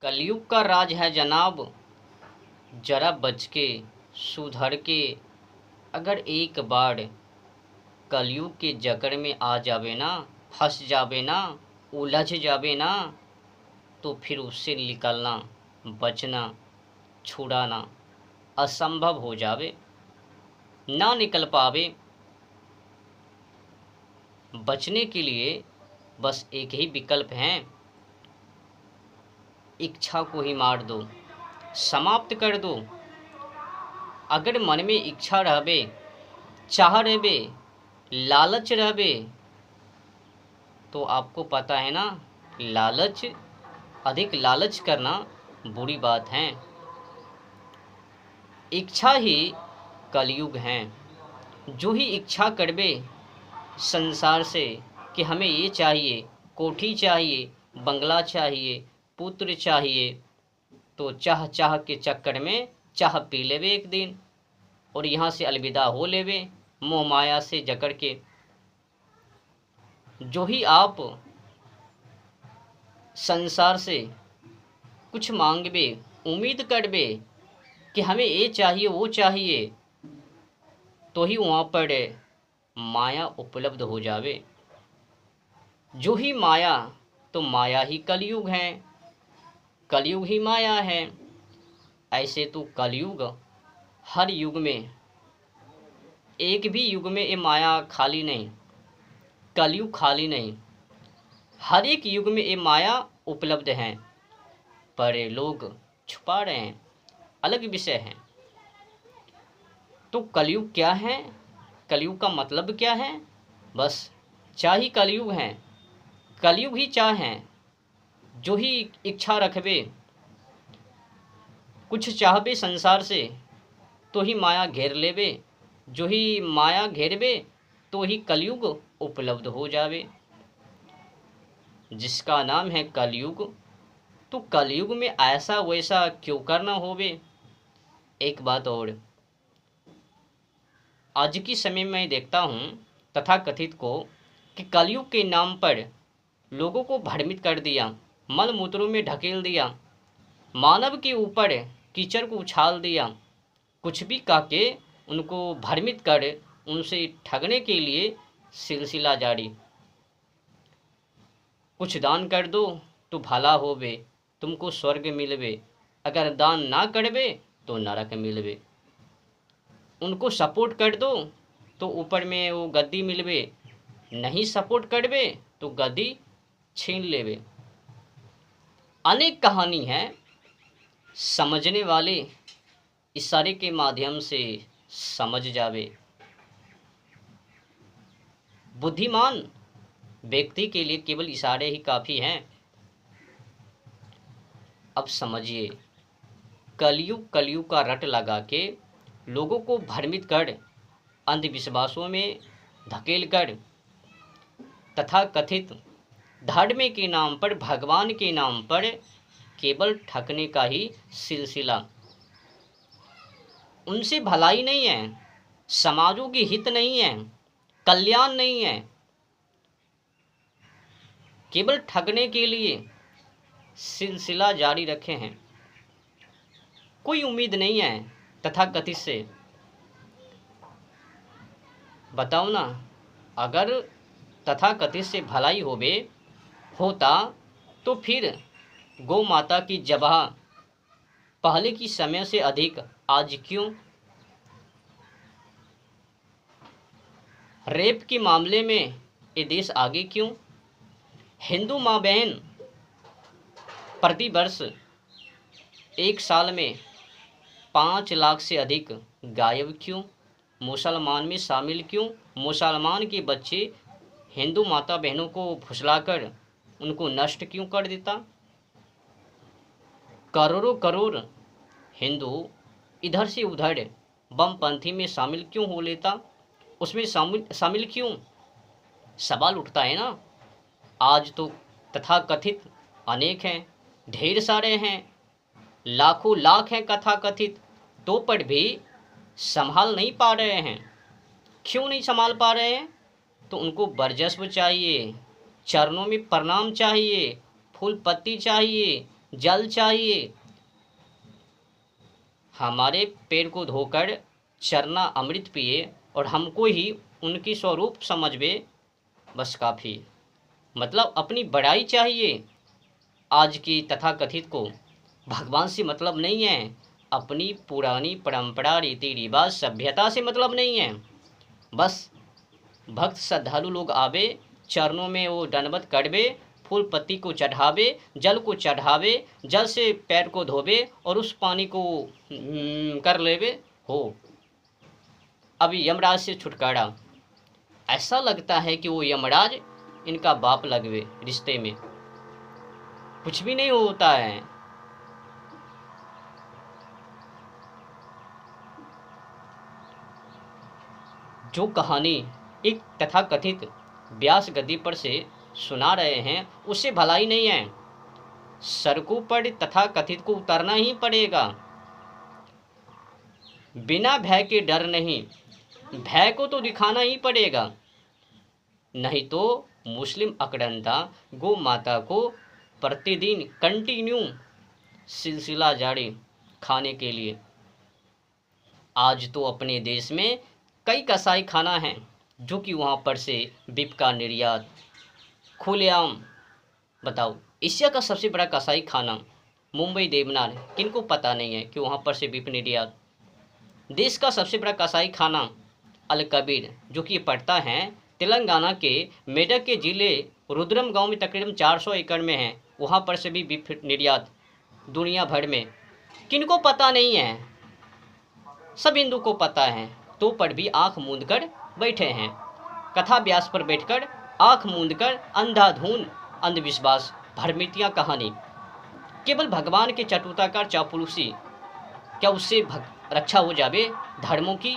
कलयुग का राज है जनाब, जरा बच के सुधर के। अगर एक बार कलयुग के जकड़ में आ जावे ना, फंस जावे ना, उलझ जावे ना, तो फिर उससे निकलना, बचना, छुड़ाना असंभव हो जावे। ना निकल पावे। बचने के लिए बस एक ही विकल्प है, इच्छा को ही मार दो, समाप्त कर दो। अगर मन में इच्छा रहबे, चाह रहबे, लालच रहबे, तो आपको पता है ना, लालच, अधिक लालच करना बुरी बात है। इच्छा ही कलयुग है। जो ही इच्छा करबे संसार से कि हमें ये चाहिए, कोठी चाहिए, बंगला चाहिए, पुत्र चाहिए, तो चाह चाह के चक्कर में चाह पी लेवे एक दिन और यहाँ से अलविदा हो लेवे मोह माया से जकड़ के। जो ही आप संसार से कुछ मांगबे, उम्मीद करबे कि हमें ये चाहिए वो चाहिए, तो ही वहाँ पर माया उपलब्ध हो जावे। जो ही माया, तो माया ही कलयुग है, कलयुग ही माया है। ऐसे तो कलयुग हर युग में, एक भी युग में ये माया खाली नहीं, कलयुग खाली नहीं। हर एक युग में ये माया उपलब्ध है, पर ये लोग छुपा रहे हैं, अलग विषय है। तो कलयुग क्या है, कलयुग का मतलब क्या है? बस चाह ही कलयुग है, कलयुग ही चाह है। जो ही इच्छा रखबे, कुछ चाहबे संसार से, तो ही माया घेर लेबे। जो ही माया घेरबे, तो ही कलयुग उपलब्ध हो जावे, जिसका नाम है कलयुग। तो कलयुग में ऐसा वैसा क्यों करना होवे। एक बात और, आज की समय में मैं देखता हूँ तथाकथित को कि कलयुग के नाम पर लोगों को भ्रमित कर दिया, मल मूत्रों में ढकेल दिया, मानव के ऊपर कीचड़ को उछाल दिया, कुछ भी कह के उनको भ्रमित कर उनसे ठगने के लिए सिलसिला जारी। कुछ दान कर दो तो भला होवे, तुमको स्वर्ग मिलवे, अगर दान ना करबे तो नरक मिलवे। उनको सपोर्ट कर दो तो ऊपर में वो गद्दी मिलवे, नहीं सपोर्ट करबे तो गद्दी छीन लेवे। अनेक कहानी है, समझने वाले इशारे के माध्यम से समझ जावे। बुद्धिमान व्यक्ति के लिए केवल इशारे ही काफ़ी हैं। अब समझिए, कलयुग का रट लगा के लोगों को भ्रमित कर, अंधविश्वासों में धकेल कर, तथा कथित धर्म के नाम पर, भगवान के नाम पर केवल ठगने का ही सिलसिला। उनसे भलाई नहीं है, समाजों की हित नहीं है, कल्याण नहीं है, केवल ठगने के लिए सिलसिला जारी रखे हैं। कोई उम्मीद नहीं है तथाकथित से। बताओ ना, अगर तथाकथित से भलाई होता तो फिर गौ माता की जबह पहले की समय से अधिक आज क्यों? रेप के मामले में ये देश आगे क्यों? हिंदू माँ बहन प्रति वर्ष एक साल में 5 लाख से अधिक गायब क्यों? मुसलमान में शामिल क्यों? मुसलमान के बच्चे हिंदू माता बहनों को फुसलाकर उनको नष्ट क्यों कर देता? करोड़ों करोड़ हिंदू इधर से उधर बमपंथी में शामिल क्यों हो लेता? उसमें शामिल क्यों? सवाल उठता है ना। आज तो तथाकथित अनेक हैं, ढेर सारे हैं, लाखों लाख हैं कथाकथित, तो पर भी संभाल नहीं पा रहे हैं। क्यों नहीं संभाल पा रहे हैं? तो उनको वर्चस्व चाहिए, चरणों में प्रणाम चाहिए, फूल पत्ती चाहिए, जल चाहिए, हमारे पैर को धोकर चरना अमृत पिए और हमको ही उनकी स्वरूप समझवे, बस काफ़ी। मतलब अपनी बड़ाई चाहिए। आज की तथाकथित को भगवान से मतलब नहीं है, अपनी पुरानी परंपरा, रीति रिवाज, सभ्यता से मतलब नहीं है। बस भक्त श्रद्धालु लोग आवे, चरणों में वो दंडवत करवे, फूल पत्ती को चढ़ावे, जल को चढ़ावे, जल से पैर को धोवे और उस पानी को कर लेवे हो। अभी यमराज से छुटकारा। ऐसा लगता है कि वो यमराज इनका बाप लगवे, रिश्ते में कुछ भी नहीं होता है। जो कहानी एक तथाकथित व्यास गद्दी पर से सुना रहे हैं उससे भलाई नहीं है। सड़कों पर तथाकथित को उतरना ही पड़ेगा, बिना भय के डर नहीं, भय को तो दिखाना ही पड़ेगा। नहीं तो मुस्लिम अकड़ंता गौ माता को प्रतिदिन कंटिन्यू सिलसिला जारी खाने के लिए। आज तो अपने देश में कई कसाई खाना हैं जो कि वहाँ पर से बीफ का निर्यात खुलेआम। बताओ, एशिया का सबसे बड़ा कसाई खाना मुंबई देवनार, किनको पता नहीं है कि वहाँ पर से बीफ निर्यात। देश का सबसे बड़ा कसाई खाना अल कबीर जो कि पड़ता है तेलंगाना के मेडक के जिले रुद्रम गांव में, तकरीबन 400 एकड़ में है। वहाँ पर से भी बीफ निर्यात दुनिया भर में किनको पता नहीं है, सब हिंदू को पता है, तो पर भी आंख मूंद कर बैठे हैं। कथा व्यास पर बैठकर आंख मूंद कर अंधाधुन अंधविश्वास, भ्रमितियाँ कहानी। केवल भगवान के चटुताकार चापलूसी, क्या उससे रक्षा हो जावे धर्मों की?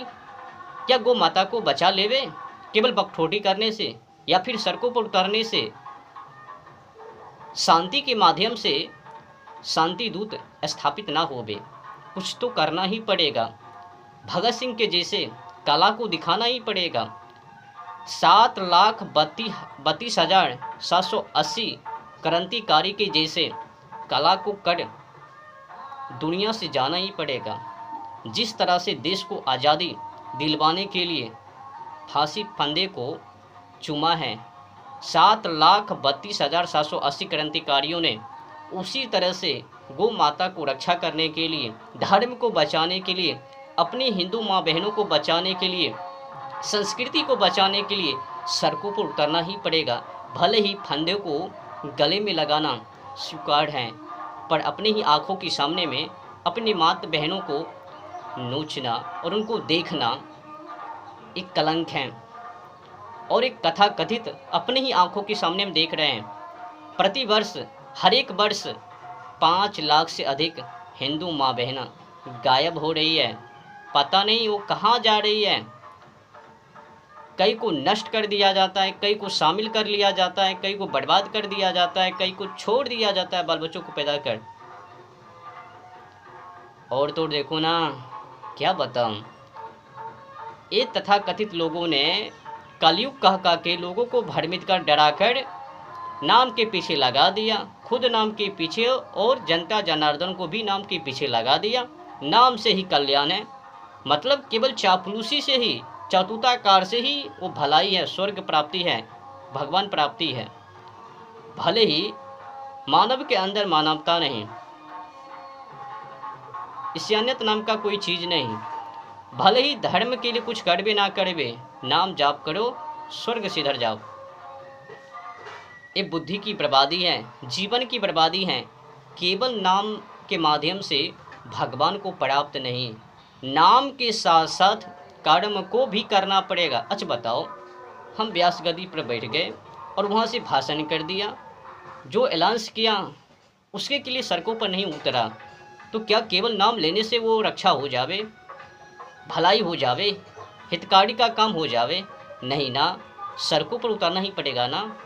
क्या गौ माता को बचा लेवे केवल बकठोटी करने से, या फिर सड़कों पर उतरने से? शांति के माध्यम से शांति दूत स्थापित ना होवे, कुछ तो करना ही पड़ेगा। भगत सिंह के जैसे कला को दिखाना ही पड़ेगा। 7,32,780 क्रांतिकारी के जैसे कला को कर दुनिया से जाना ही पड़ेगा। जिस तरह से देश को आज़ादी दिलवाने के लिए फांसी फंदे को चूमा है 7,32,780 क्रांतिकारियों ने, उसी तरह से गौ माता को रक्षा करने के लिए, धर्म को बचाने के लिए, अपनी हिंदू माँ बहनों को बचाने के लिए, संस्कृति को बचाने के लिए सड़कों पर उतरना ही पड़ेगा। भले ही फंदे को गले में लगाना स्वीकार है, पर अपनी ही आँखों के सामने में अपनी माता बहनों को नोचना और उनको देखना एक कलंक है। और एक कथा कथित अपने ही आंखों के सामने हम देख रहे हैं, प्रतिवर्ष हर एक वर्ष 5 लाख से अधिक हिंदू माँ बहना गायब हो रही है। पता नहीं वो कहाँ जा रही है। कई को नष्ट कर दिया जाता है, कई को शामिल कर लिया जाता है, कई को बर्बाद कर दिया जाता है, कई को छोड़ दिया जाता है बाल बच्चों को पैदा कर। और तो देखो ना, क्या बताऊं, ये तथाकथित लोगों ने कलयुग कह के लोगों को भ्रमित कर डरा कर नाम के पीछे लगा दिया, खुद नाम के पीछे और जनता जनार्दन को भी नाम के पीछे लगा दिया। नाम से ही कल्याण है, मतलब केवल चापलूसी से ही, चतुताकार से ही वो भलाई है, स्वर्ग प्राप्ति है, भगवान प्राप्ति है। भले ही मानव के अंदर मानवता नहीं, इंसानियत नाम का कोई चीज़ नहीं। भले ही धर्म के लिए कुछ करबे ना करबे, नाम जाप करो, स्वर्ग सिधर जाओ। ये बुद्धि की बर्बादी है, जीवन की बर्बादी है। केवल नाम के माध्यम से भगवान को प्राप्त नहीं, नाम के साथ साथ कर्म को भी करना पड़ेगा। अच्छा बताओ, हम व्यास गद्दी पर बैठ गए और वहाँ से भाषण कर दिया, जो ऐलान किया उसके के लिए सड़कों पर नहीं उतरा, तो क्या केवल नाम लेने से वो रक्षा हो जावे, भलाई हो जावे, हितकारी का काम हो जावे? नहीं ना, सड़कों पर उतरना ही पड़ेगा ना।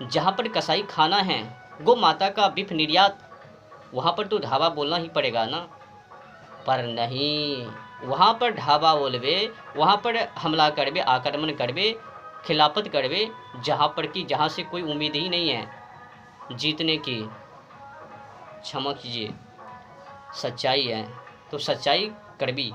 जहाँ पर कसाई खाना है, गौ माता का बीफ निर्यात, वहाँ पर तो ढाबा बोलना ही पड़ेगा ना। पर नहीं, वहाँ पर ढाबा बोलवे, वहाँ पर हमला करवे, आक्रमण करवे, खिलाफत करवे, जहाँ पर कि जहाँ से कोई उम्मीद ही नहीं है जीतने की। क्षमा कीजिए, सच्चाई है तो सच्चाई कड़वी